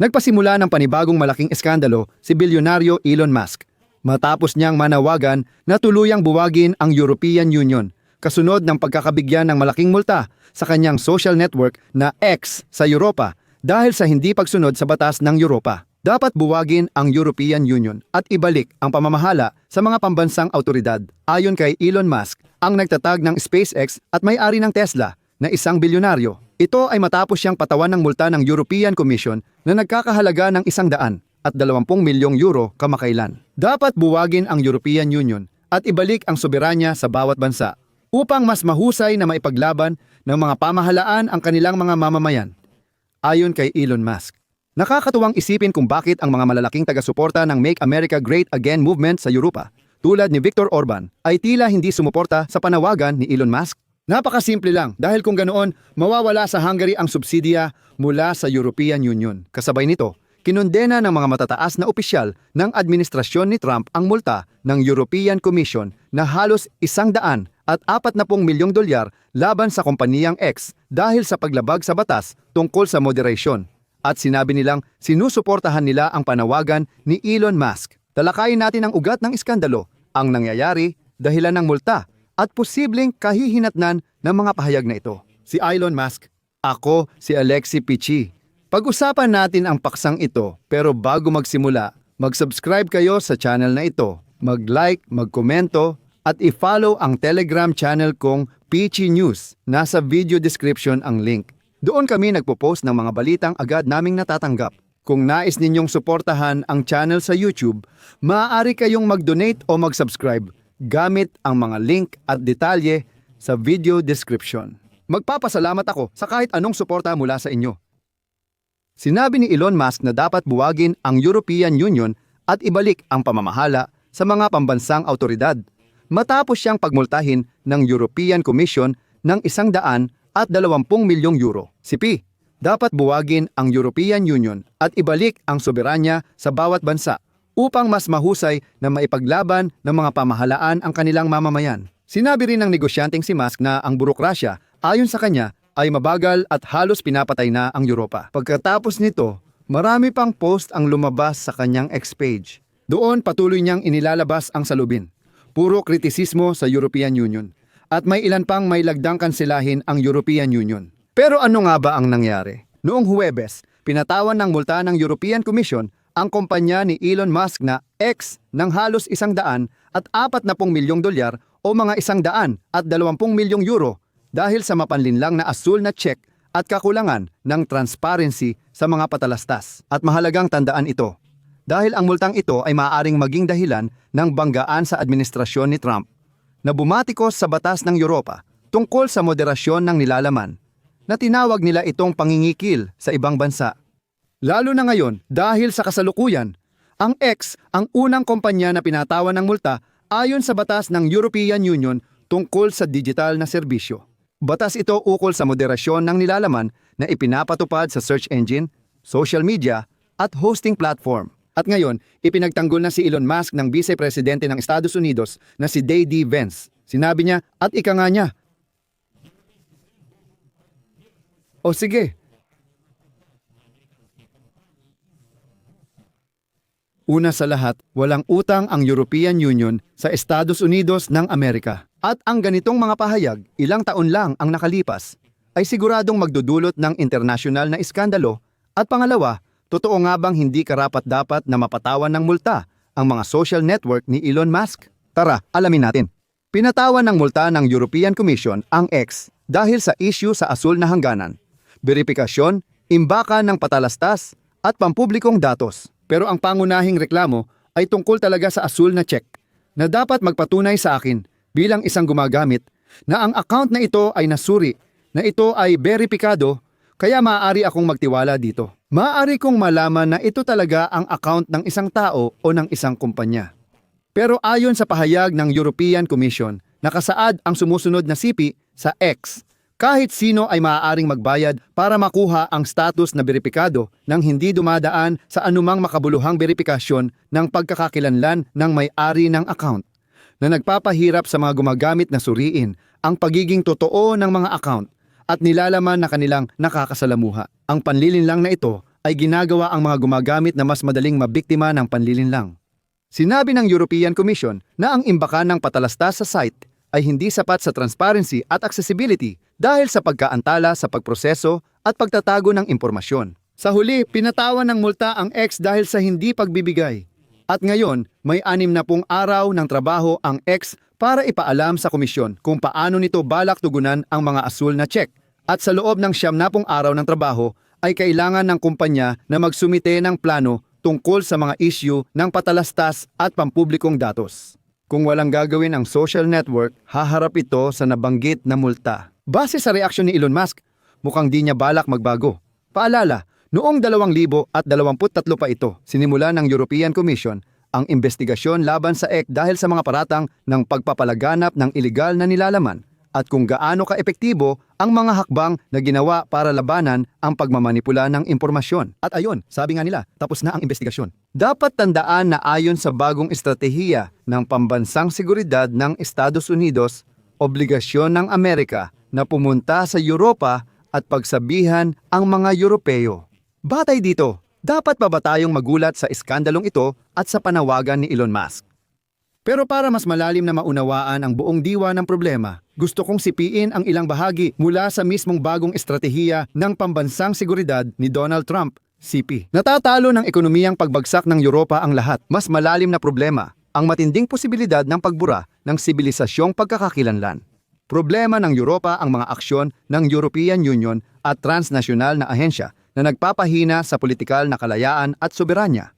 Nagpasimula ng panibagong malaking eskandalo si bilyonaryo Elon Musk matapos niyang manawagan na tuluyang buwagin ang European Union kasunod ng pagkakabigyan ng malaking multa sa kanyang social network na X sa Europa dahil sa hindi pagsunod sa batas ng Europa. Dapat buwagin ang European Union at ibalik ang pamamahala sa mga pambansang awtoridad. Ayon kay Elon Musk, ang nagtatag ng SpaceX at may-ari ng Tesla na isang bilyonaryo. Ito ay matapos siyang patawan ng multa ng European Commission na nagkakahalaga ng 120 milyong euro kamakailan. Dapat buwagin ang European Union at ibalik ang soberanya sa bawat bansa upang mas mahusay na maipaglaban ng mga pamahalaan ang kanilang mga mamamayan. Ayon kay Elon Musk, nakakatuwang isipin kung bakit ang mga malalaking taga-suporta ng Make America Great Again movement sa Europa, tulad ni Viktor Orban, ay tila hindi sumuporta sa panawagan ni Elon Musk. Napakasimple lang dahil kung ganoon, mawawala sa Hungary ang subsidiya mula sa European Union. Kasabay nito, kinondena ng mga matataas na opisyal ng administrasyon ni Trump ang multa ng European Commission na halos $140 milyong laban sa kompaniyang X dahil sa paglabag sa batas tungkol sa moderation. At sinabi nilang sinusuportahan nila ang panawagan ni Elon Musk. Talakayin natin ang ugat ng iskandalo, ang nangyayari, dahilan ng multa, at posibleng kahihinatnan ng mga pahayag na ito. Si Elon Musk, ako si Alexi Pichi. Pag-usapan natin ang paksang ito, pero bago magsimula, mag-subscribe kayo sa channel na ito, mag-like, mag-komento, at i-follow ang Telegram channel kong Pichi News. Nasa video description ang link. Doon kami nagpo-post ng mga balitang agad naming natatanggap. Kung nais ninyong suportahan ang channel sa YouTube, maaari kayong mag-donate o mag-subscribe gamit ang mga link at detalye sa video description. Magpapasalamat ako sa kahit anong suporta mula sa inyo. Sinabi ni Elon Musk na dapat buwagin ang European Union at ibalik ang pamamahala sa mga pambansang awtoridad matapos siyang pagmultahin ng European Commission ng 120 milyong euro. Si P, dapat buwagin ang European Union at ibalik ang soberanya sa bawat bansa upang mas mahusay na maipaglaban ng mga pamahalaan ang kanilang mamamayan. Sinabi rin ng negosyanteng si Musk na ang burokrasya, ayon sa kanya, ay mabagal at halos pinapatay na ang Europa. Pagkatapos nito, marami pang post ang lumabas sa kanyang X-page. Doon patuloy niyang inilalabas ang salubin. Puro kritisismo sa European Union. At may ilan pang may lagdang kansilahin ang European Union. Pero ano nga ba ang nangyari? Noong Huwebes, pinatawan ng multa ng European Commission ang kumpanya ni Elon Musk na X ng halos $140 milyong o mga $120 milyong euro dahil sa mapanlinlang na asul na check at kakulangan ng transparency sa mga patalastas. At mahalagang tandaan ito, dahil ang multang ito ay maaaring maging dahilan ng banggaan sa administrasyon ni Trump na bumatikos sa batas ng Europa tungkol sa moderasyon ng nilalaman na tinawag nila itong pangingikil sa ibang bansa. Lalo na ngayon dahil sa kasalukuyan, ang X ang unang kumpanya na pinatawan ng multa ayon sa batas ng European Union tungkol sa digital na serbisyo. Batas ito ukol sa moderasyon ng nilalaman na ipinapatupad sa search engine, social media, at hosting platform. At ngayon, ipinagtanggol na si Elon Musk ng Vice Presidente ng Estados Unidos na si J.D. Vance. Sinabi niya at ika nga niya, "O sige, una sa lahat, walang utang ang European Union sa Estados Unidos ng Amerika. At ang ganitong mga pahayag, ilang taon lang ang nakalipas, ay siguradong magdudulot ng internasyonal na iskandalo. At pangalawa, totoo nga bang hindi karapat-dapat na mapatawan ng multa ang mga social network ni Elon Musk? Tara, alamin natin. Pinatawan ng multa ng European Commission ang X dahil sa issue sa asul na hangganan, beripikasyon, imbakan ng patalastas, at pampublikong datos. Pero ang pangunahing reklamo ay tungkol talaga sa asul na check na dapat magpatunay sa akin bilang isang gumagamit na ang account na ito ay nasuri, na ito ay beripikado, kaya maaari akong magtiwala dito. Maaari kong malaman na ito talaga ang account ng isang tao o ng isang kumpanya. Pero ayon sa pahayag ng European Commission, nakasaad ang sumusunod na sipi sa X. Kahit sino ay maaaring magbayad para makuha ang status na beripikado nang hindi dumadaan sa anumang makabuluhang beripikasyon ng pagkakakilanlan ng may-ari ng account, na nagpapahirap sa mga gumagamit na suriin ang pagiging totoo ng mga account at nilalaman na kanilang nakakasalamuha. Ang panlilinlang na ito ay ginagawa ang mga gumagamit na mas madaling mabiktima ng panlilinlang. Sinabi ng European Commission na ang imbakan ng patalastas sa site ay hindi sapat sa transparency at accessibility dahil sa pagkaantala sa pagproseso at pagtatago ng impormasyon. Sa huli, pinatawan ng multa ang X dahil sa hindi pagbibigay. At ngayon, may 60 araw ng trabaho ang X para ipaalam sa komisyon kung paano nito balak tugunan ang mga asul na check. At sa loob ng 90 araw ng trabaho, ay kailangan ng kumpanya na magsumite ng plano tungkol sa mga issue ng patalastas at pampublikong datos. Kung walang gagawin ang social network, haharap ito sa nabanggit na multa. Base sa reaksyon ni Elon Musk, mukhang di niya balak magbago. Paalala, noong 2023 pa ito, sinimula ng European Commission ang investigasyon laban sa X dahil sa mga paratang ng pagpapalaganap ng ilegal na nilalaman at kung gaano ka-epektibo ang mga hakbang na ginawa para labanan ang pagmamanipula ng impormasyon. At ayon, sabi nga nila, tapos na ang investigasyon. Dapat tandaan na ayon sa bagong estratehiya ng pambansang seguridad ng Estados Unidos, obligasyon ng Amerika na pumunta sa Europa at pagsabihan ang mga Europeo. Batay dito, dapat pa ba tayong magulat sa iskandalong ito at sa panawagan ni Elon Musk? Pero para mas malalim na maunawaan ang buong diwa ng problema, gusto kong sipiin ang ilang bahagi mula sa mismong bagong estratehiya ng pambansang seguridad ni Donald Trump, CP. Natatalo ng ekonomiyang pagbagsak ng Europa ang lahat. Mas malalim na problema, ang matinding posibilidad ng pagbura ng sibilisasyong pagkakakilanlan. Problema ng Europa ang mga aksyon ng European Union at transnasyonal na ahensya na nagpapahina sa politikal na kalayaan at soberanya.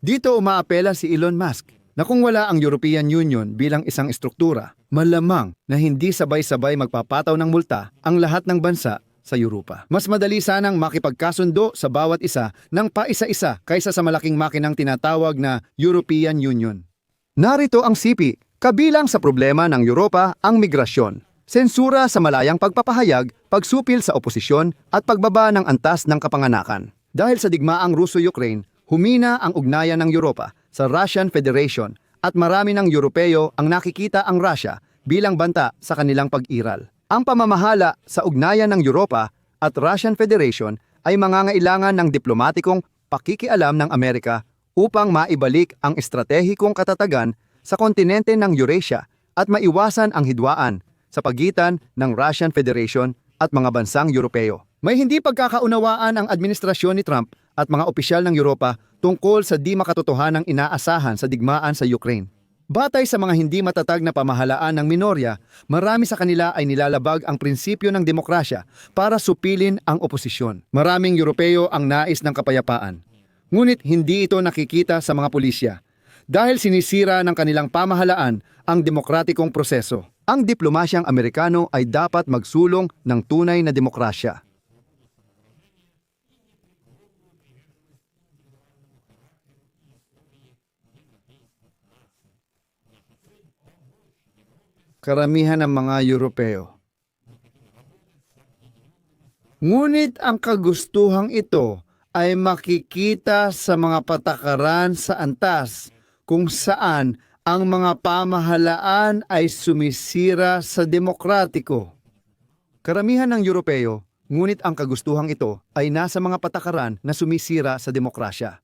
Dito umaapela si Elon Musk na kung wala ang European Union bilang isang estruktura, malamang na hindi sabay-sabay magpapataw ng multa ang lahat ng bansa sa Europa. Mas madali sanang makipagkasundo sa bawat isa ng paisa-isa kaysa sa malaking makinang tinatawag na European Union. Narito ang CP, kabilang sa problema ng Europa ang migrasyon, sensura sa malayang pagpapahayag, pagsupil sa oposisyon at pagbaba ng antas ng kapanganakan. Dahil sa digmaang Russo-Ukraine, humina ang ugnayan ng Europa sa Russian Federation at marami ng Europeo ang nakikita ang Russia bilang banta sa kanilang pag-iral. Ang pamamahala sa ugnayan ng Europa at Russian Federation ay mangangailangan ng diplomatikong pakikialam ng Amerika upang maibalik ang estratehikong katatagan sa kontinente ng Eurasia at maiwasan ang hidwaan sa pagitan ng Russian Federation at mga bansang Europeo. May hindi pagkakaunawaan ang administrasyon ni Trump at mga opisyal ng Europa tungkol sa di makatotohanang inaasahan sa digmaan sa Ukraine. Batay sa mga hindi matatag na pamahalaan ng minorya, marami sa kanila ay nilalabag ang prinsipyo ng demokrasya para supilin ang oposisyon. Maraming Europeo ang nais ng kapayapaan. Ngunit hindi ito nakikita sa mga pulisya dahil sinisira ng kanilang pamahalaan ang demokratikong proseso. Ang diplomasyang Amerikano ay dapat magsulong ng tunay na demokrasya. Karamihan ng mga Europeo. Ngunit ang kagustuhang ito ay makikita sa mga patakaran sa antas kung saan ang mga pamahalaan ay sumisira sa demokratiko. Karamihan ng Europeo, ngunit ang kagustuhang ito ay nasa mga patakaran na sumisira sa demokrasya.